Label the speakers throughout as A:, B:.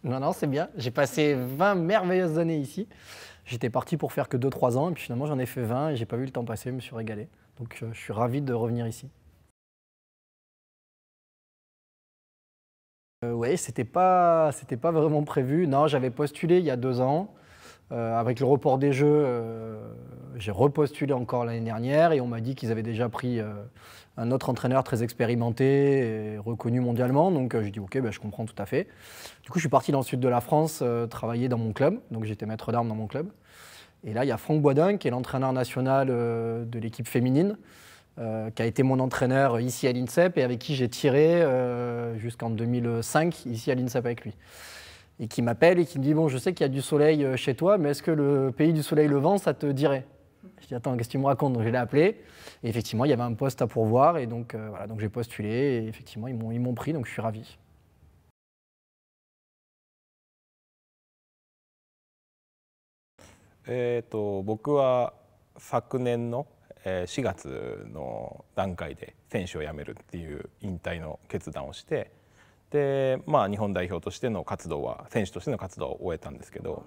A: Non, non, c'est bien. J'ai passé 20 merveilleuses années ici. J'étais parti pour faire que 2, 3 ans et puis finalement j'en ai fait 20 et j'ai pas vu le temps passer, je me suis régalé. Donc je suis ravi de revenir ici. Ouais, c'était pas vraiment prévu. Non, j'avais postulé il y a 2 ans. Avec le report des Jeux, j'ai repostulé encore l'année dernière et on m'a dit qu'ils avaient déjà pris un autre entraîneur très expérimenté et reconnu mondialement. Donc j'ai dit OK, ben, je comprends tout à fait. Du coup, je suis parti dans le sud de la France travailler dans mon club. Donc j'étais maître d'armes dans mon club. Et là, il y a Franck Boisdin, qui est l'entraîneur national de l'équipe féminine, qui a été mon entraîneur ici à l'INSEP et avec qui j'ai tiré jusqu'en 2005 ici à l'INSEP avec lui. Et qui m'appelle et qui me dit bon, je sais qu'il y a du soleil chez toi, mais est-ce que le pays du soleil levant, ça te dirait? Je dis attends, qu'est-ce que tu me racontes? Donc je l'ai appelé et effectivement, il y avait un poste à pourvoir et donc voilà, donc j'ai postulé et effectivement, ils m'ont pris, donc je suis ravi.
B: 僕は昨年の4月の段階で選手を辞めるっていう引退の決断をしてで、日本代表としての活動は選手としての活動を終えたんですけど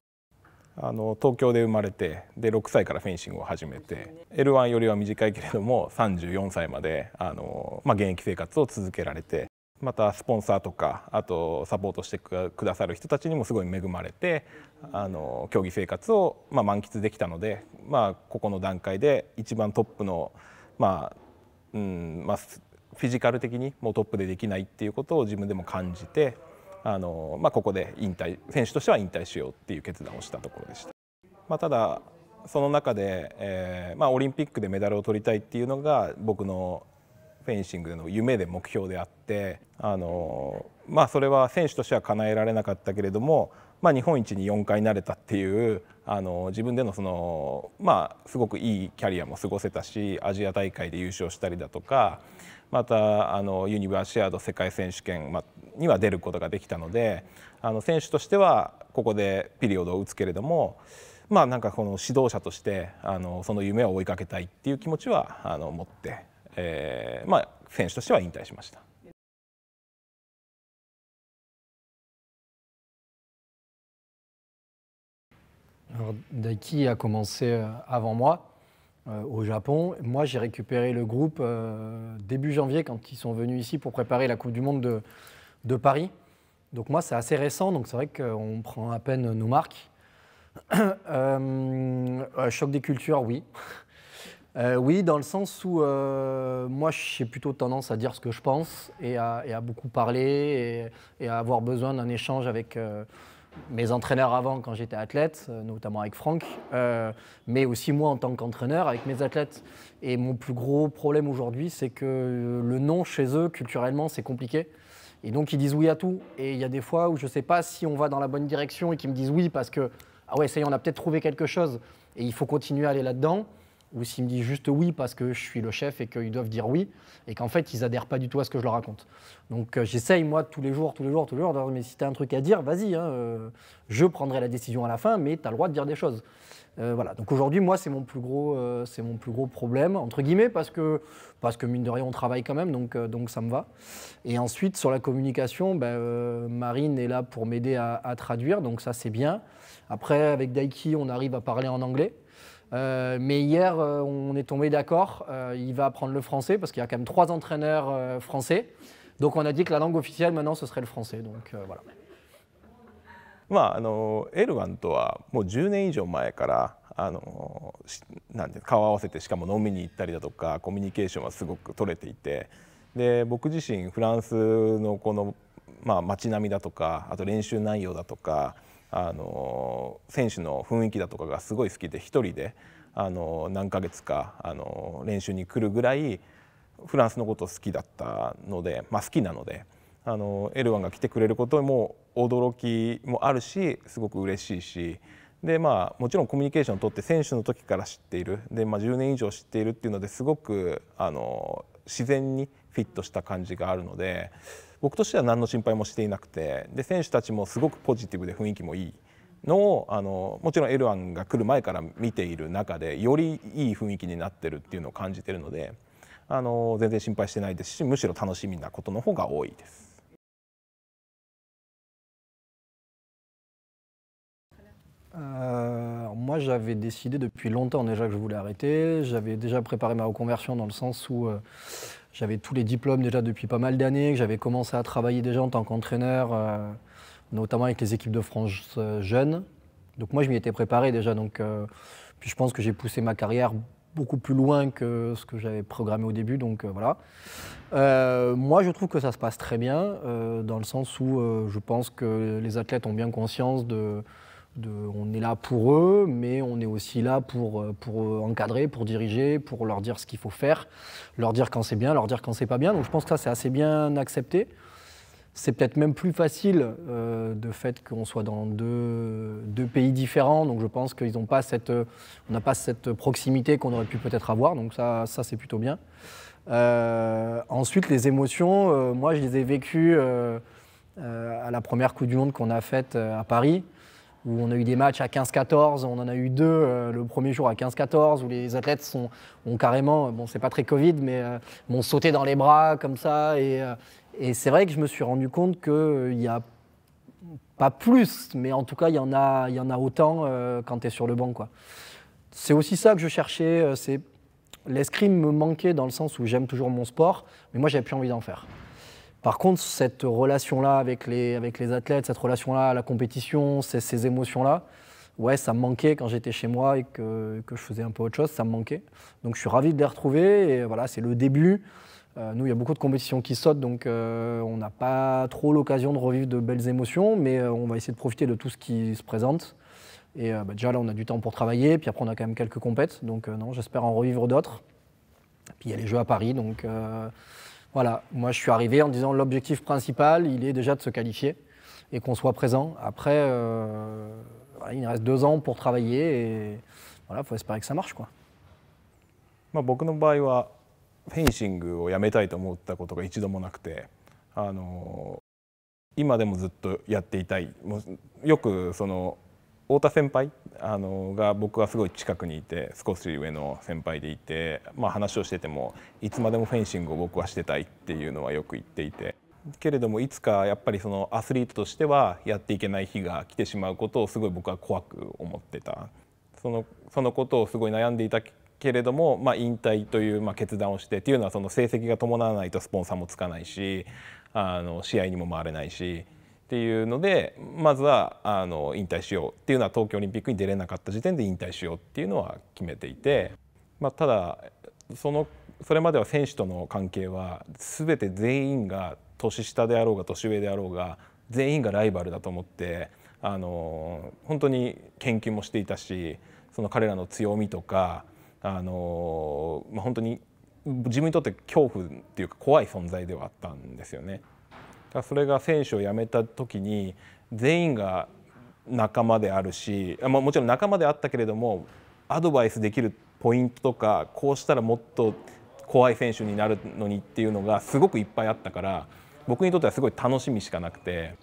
B: 東京で生まれてで6歳からフェンシングを始めて L1 よりは短いけれども34歳まで現役生活を続けられてまたスポンサーとかあとサポートしてくださる人たちにもすごい恵まれて競技生活を満喫できたので、ここの段階で一番トップの、フィジカル的にもうトップでできないっていうことを自分でも感じてここで選手としては引退しようっていう決断をしたところでした。ただその中で、オリンピックでメダルを取りたいっていうのが僕のフェンシングでの夢で目標であってそれは選手としては叶えられなかったけれども、日本一に4回なれたっていう自分でのすごくいいキャリアも過ごせたしアジア大会で優勝したりだとかまたユニバーシアード世界選手権には出ることができたので選手としてはここでピリオドを打つけれどもなんかこの指導者としてその夢を追いかけたいっていう気持ちは持って。選手としては引退しました。
A: Alors, Daiki a commencé avant moi au Japon. Moi, j'ai récupéré le groupe début janvier quand ils sont venus ici pour préparer la Coupe du Monde de Paris. Donc moi, c'est assez récent, donc c'est vrai qu'on prend à peine nos marques. Choc des cultures, oui. Oui, dans le sens où moi, j'ai plutôt tendance à dire ce que je pense et à beaucoup parler et à avoir besoin d'un échange avec mes entraîneurs avant quand j'étais athlète, notamment avec Franck, mais aussi moi en tant qu'entraîneur avec mes athlètes. Et mon plus gros problème aujourd'hui, c'est que le non chez eux, culturellement, c'est compliqué. Et donc, ils disent oui à tout. Et il y a des fois où je ne sais pas si on va dans la bonne direction et qu'ils me disent oui parce que, ah ouais, ça y est, on a peut-être trouvé quelque chose et il faut continuer à aller là-dedans. Ou s'ils me disent juste oui parce que je suis le chef et qu'ils doivent dire oui, et qu'en fait, ils adhèrent pas du tout à ce que je leur raconte. Donc j'essaye, moi, tous les jours, de leur dire, mais si tu as un truc à dire, vas-y, hein, je prendrai la décision à la fin, mais tu as le droit de dire des choses. Voilà. Donc aujourd'hui, moi, c'est mon plus gros problème, entre guillemets, parce que mine de rien, on travaille quand même, donc ça me va. Et ensuite, sur la communication, Marine est là pour m'aider à traduire, donc ça, c'est bien. Après, avec Daiki, on arrive à parler en anglais. Mais hier, on est tombé d'accord, il va apprendre le français parce qu'il y a quand même 3 entraîneurs français. Donc on a dit que la langue officielle maintenant ce serait le français. Donc voilà.
B: L1 とはもう10年以上前からなんて顔合わせてしかも飲みに行ったりだとかコミュニケーションはすごく取れていてで僕自身フランスのこの街並みだとかあと練習内容だとか選手の雰囲気だとかがすごい好きで一人で何ヶ月か練習に来るぐらいフランスのこと好きだったので、好きなのでL1が来てくれることも驚きもあるしすごく嬉しいしで、もちろんコミュニケーションを取って選手の時から知っているで、10年以上知っているっていうのですごく自然にフィットした感じがあるので僕としては何の心配もしていなくてで選手たちもすごくポジティブで雰囲気もいいのをもちろん L1 が来る前から見ている中でよりいい雰囲気になってるっていうのを感じているので全然心配してないですしむしろ楽しみなことの方が多いです。
A: Moi, j'avais décidé depuis longtemps déjà que je voulais arrêter. J'avais déjà préparé ma reconversion dans le sens où j'avais tous les diplômes déjà depuis pas mal d'années, que j'avais commencé à travailler déjà en tant qu'entraîneur, notamment avec les équipes de France jeunes. Donc moi, je m'y étais préparé déjà. Donc, puis je pense que j'ai poussé ma carrière beaucoup plus loin que ce que j'avais programmé au début. Donc voilà. Moi, je trouve que ça se passe très bien, dans le sens où je pense que les athlètes ont bien conscience on est là pour eux, mais on est aussi là pour encadrer, pour diriger, pour leur dire ce qu'il faut faire, leur dire quand c'est bien, leur dire quand c'est pas bien. Donc je pense que ça, c'est assez bien accepté. C'est peut-être même plus facile de fait qu'on soit dans deux pays différents. Donc je pense qu'on n'a pas cette proximité qu'on aurait pu peut-être avoir. Donc ça c'est plutôt bien. Ensuite, les émotions, moi je les ai vécues à la première Coupe du Monde qu'on a faite à Paris, où on a eu des matchs à 15-14, on en a eu deux le premier jour à 15-14, où les athlètes ont carrément, bon c'est pas très Covid, mais m'ont sauté dans les bras comme ça. Et c'est vrai que je me suis rendu compte qu'il n'y a pas plus, mais en tout cas il y en a autant quand tu es sur le banc, quoi. C'est aussi ça que je cherchais, l'escrime me manquait dans le sens où j'aime toujours mon sport, mais moi j'avais plus envie d'en faire. Par contre, cette relation-là avec les athlètes, cette relation-là à la compétition, ces émotions-là, ouais, ça me manquait quand j'étais chez moi et que je faisais un peu autre chose, ça me manquait. Donc je suis ravi de les retrouver et voilà, c'est le début. Nous, il y a beaucoup de compétitions qui sautent, donc on n'a pas trop l'occasion de revivre de belles émotions, mais on va essayer de profiter de tout ce qui se présente. Et déjà là, on a du temps pour travailler, puis après on a quand même quelques compètes, donc non, j'espère en revivre d'autres. Puis il y a les Jeux à Paris, donc voilà, moi je suis arrivé en disant l'objectif principal, il est déjà de se qualifier et qu'on soit présent. Après, voilà, il reste 2 ans pour travailler et voilà, il faut espérer que ça marche, quoi.
B: 僕の場合はフェンシングをやめたいと思ったことが一度もなくて、今でもずっとやっていたい。もうよくその太田先輩が僕はすごい近くにいて、少し上の先輩でいて、まあ、話をしててもいつまでもフェンシングを僕はしてたいっていうのはよく言っていて、けれどもいつかやっぱりそのアスリートとしてはやっていけない日が来てしまうことをすごい僕は怖く思ってた。そのことをすごい悩んでいたけれども、まあ、引退というまあ決断をしてっていうのはその成績が伴わないとスポンサーもつかないし、試合にも回れないし。っていうのでまずは引退しようっていうのは東京オリンピックに出れなかった時点で引退しようっていうのは決めていて、まあ、ただそれまでは選手との関係は全て全員が年下であろうが年上であろうが全員がライバルだと思って本当に研究もしていたし、その彼らの強みとかまあ、本当に自分にとって恐怖っていうか怖い存在ではあったんですよね。それが選手を辞めた時に全員が仲間であるし、もちろん仲間であったけれどもアドバイスできるポイントとかこうしたらもっと怖い選手になるのにっていうのがすごくいっぱいあったから、僕にとってはすごい楽しみしかなくて、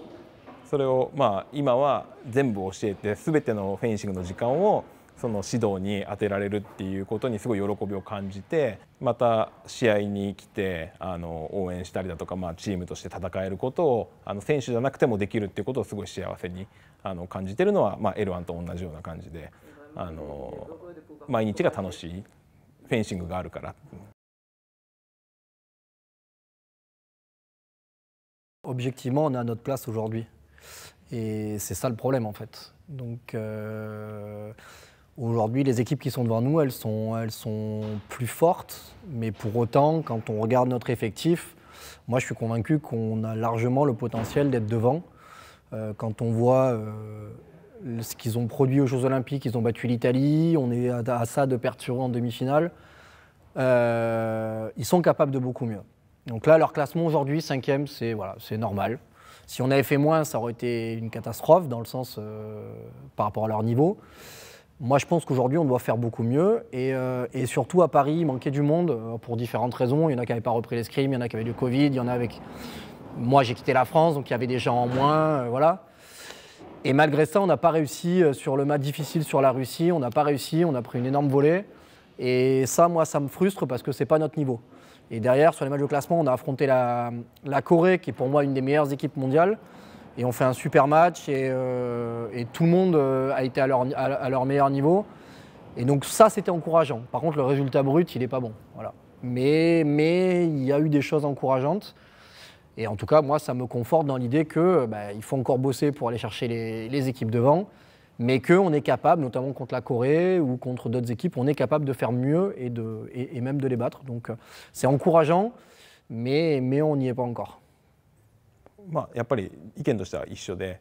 B: それをまあ今は全部教えて全てのフェンシングの時間をその指導に当てられるっていうことにすごい喜びを感じて、また試合に来て応援したりだとか、まあ、チームとして戦えることを選手じゃなくてもできるっていうことをすごい幸せに感じてるのは、まあ、L1 と同じような感じで毎日が楽しいフェンシングがあるから。
A: Objectivement, on est à notre place aujourd'hui. Et c'est ça le problème en fait. Donc aujourd'hui, les équipes qui sont devant nous, elles sont plus fortes. Mais pour autant, quand on regarde notre effectif, moi je suis convaincu qu'on a largement le potentiel d'être devant. Quand on voit ce qu'ils ont produit aux Jeux Olympiques, ils ont battu l'Italie, on est à ça de perdre sur eux en demi-finale. Ils sont capables de beaucoup mieux. Donc là, leur classement aujourd'hui, 5e, c'est normal. Si on avait fait moins, ça aurait été une catastrophe dans le sens par rapport à leur niveau. Moi, je pense qu'aujourd'hui, on doit faire beaucoup mieux. Et surtout, à Paris, il manquait du monde pour différentes raisons. Il y en a qui n'avaient pas repris l'escrime, il y en a qui avaient du Covid, il y en a avec... Moi, j'ai quitté la France, donc il y avait des gens en moins, voilà. Et malgré ça, on n'a pas réussi sur le match difficile sur la Russie. On n'a pas réussi, on a pris une énorme volée. Et ça, moi, ça me frustre parce que ce n'est pas notre niveau. Et derrière, sur les matchs de classement, on a affronté la Corée, qui est pour moi une des meilleures équipes mondiales. et on fait un super match et tout le monde a été à leur meilleur niveau. Et donc ça, c'était encourageant. Par contre, le résultat brut, il n'est pas bon. Voilà. Mais il y a eu des choses encourageantes. Et en tout cas, moi, ça me conforte dans l'idée qu'il faut encore bosser pour aller chercher les équipes devant, mais qu'on est capable, notamment contre la Corée ou contre d'autres équipes, on est capable de faire mieux et même de les battre. Donc c'est encourageant, mais on n'y est pas encore.
B: まあ、やっぱり意見としては一緒で、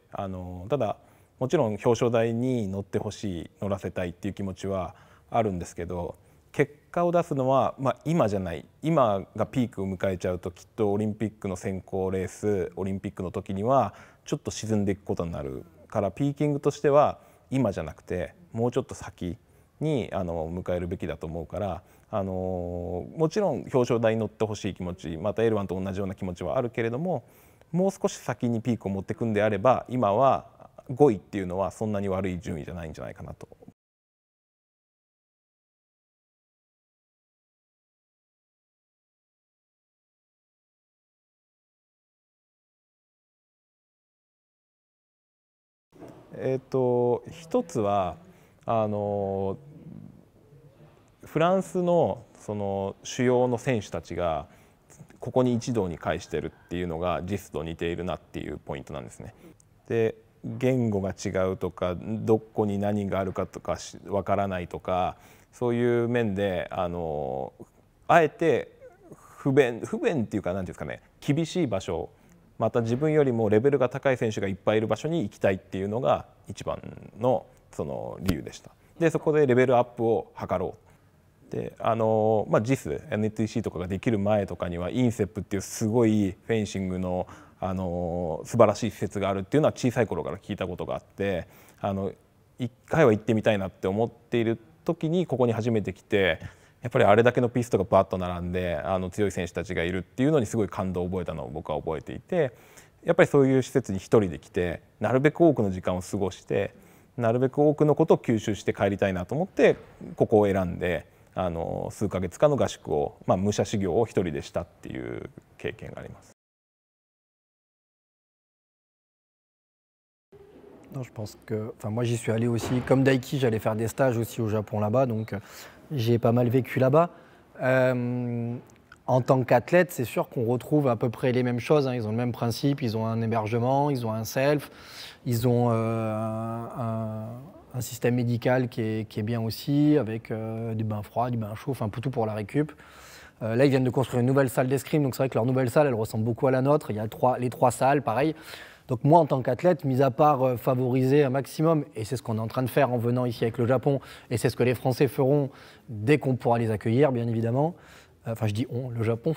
B: ただもちろん表彰台に乗ってほしい、乗らせたいっていう気持ちはあるんですけど、結果を出すのは、まあ、今じゃない、今がピークを迎えちゃうときっとオリンピックの選考レース、オリンピックの時にはちょっと沈んでいくことになるから、ピーキングとしては今じゃなくてもうちょっと先に迎えるべきだと思うから、もちろん表彰台に乗ってほしい気持ち、またエルワンと同じような気持ちはあるけれども、もう少し先にピークを持っていくんであれば、今は5位っていうのはそんなに悪い順位じゃないんじゃないかなと。一つはフランスのその主要の選手たちがここに一堂に会してるっていうのが実と似ているなっていうポイントなんですね。で言語が違うとか、どこに何があるかとかわからないとか、そういう面であえて不便っていうか、何ていうんですかね、厳しい場所、また自分よりもレベルが高い選手がいっぱいいる場所に行きたいっていうのが一番のその理由でした。でそこでレベルアップを図ろう。でJIS、NTC とかができる前とかにはインセップっていうすごいフェンシングの素晴らしい施設があるっていうのは小さい頃から聞いたことがあって、一回は行ってみたいなって思っている時にここに初めて来て、やっぱりあれだけのピストがバッと並んで強い選手たちがいるっていうのにすごい感動を覚えたのを僕は覚えていて、やっぱりそういう施設に一人で来てなるべく多くの時間を過ごして、なるべく多くのことを吸収して帰りたいなと思ってここを選んで数ヶ月間の合宿を、武者修行を一人でしたっていう経験があります。
A: Non, je pense que, enfin moi j'y suis allé aussi, comme Daiki, j'allais faire des stages aussi au Japon là-bas, donc j'ai pas mal vécu là-bas. En tant qu'athlète, c'est sûr qu'on retrouve à peu près les mêmes choses, hein. Ils ont le même principe, ils ont un hébergement, ils ont un self, ils ont un système médical qui est bien aussi, avec du bain froid, du bain chaud, enfin tout pour la récup. Là, ils viennent de construire une nouvelle salle d'escrime, donc c'est vrai que leur nouvelle salle, elle ressemble beaucoup à la nôtre. Il y a les trois salles, pareil. Donc moi, en tant qu'athlète, mis à part favoriser un maximum, et c'est ce qu'on est en train de faire en venant ici avec le Japon, et c'est ce que les Français feront dès qu'on pourra les accueillir, bien évidemment. Enfin, je dis on, le Japon.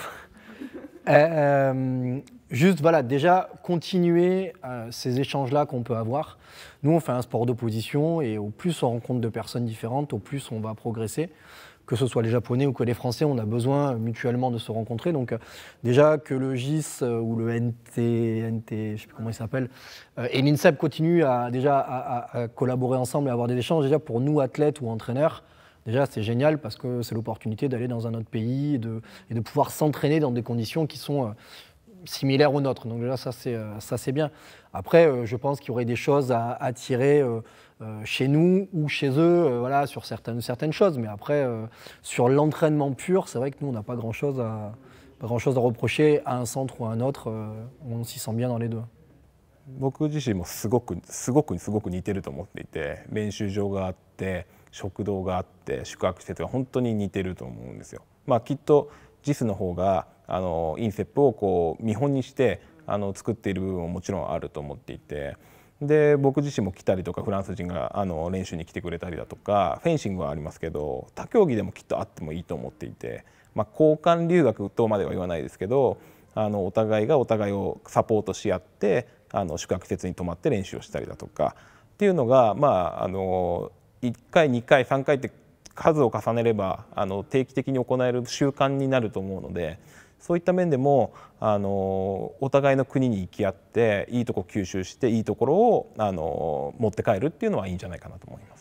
A: Juste, voilà, déjà, continuer ces échanges-là qu'on peut avoir. Nous, on fait un sport d'opposition, et au plus on rencontre de personnes différentes, au plus on va progresser. Que ce soit les Japonais ou que les Français, on a besoin mutuellement de se rencontrer. Donc déjà que le GIS ou le NT, je ne sais plus comment il s'appelle, et l'INSEP continuent à collaborer ensemble et avoir des échanges, déjà pour nous, athlètes ou entraîneurs, déjà c'est génial parce que c'est l'opportunité d'aller dans un autre pays et de pouvoir s'entraîner dans des conditions qui sont similaires aux nôtres. Donc déjà ça c'est bien. Après, je pense qu'il y aurait des choses à tirer chez nous ou chez eux, voilà, sur certaines choses. Mais après, sur l'entraînement pur, c'est vrai que nous, on n'a pas grand-chose à reprocher à un centre ou à un autre. On s'y sent bien dans les deux.
B: 僕自身もすごく似てると思っていて、練習場があって食堂があって宿泊施設が本当に似てると思うんですよ。きっと JIS の方がインセップをこう見本にして作っている部分ももちろんあると思っていて、で僕自身も来たりとか、フランス人が練習に来てくれたりだとか、フェンシングはありますけど他競技でもきっとあってもいいと思っていて、交換留学とまでは言わないですけど、お互いがお互いをサポートし合って宿泊施設に泊まって練習をしたりだとかっていうのが、1回2回3回って数を重ねれば定期的に行える習慣になると思うので、そういった面でもお互いの国に行き合っていいとこ吸収していいところを持って帰るっていうのはいいんじゃないかなと思います。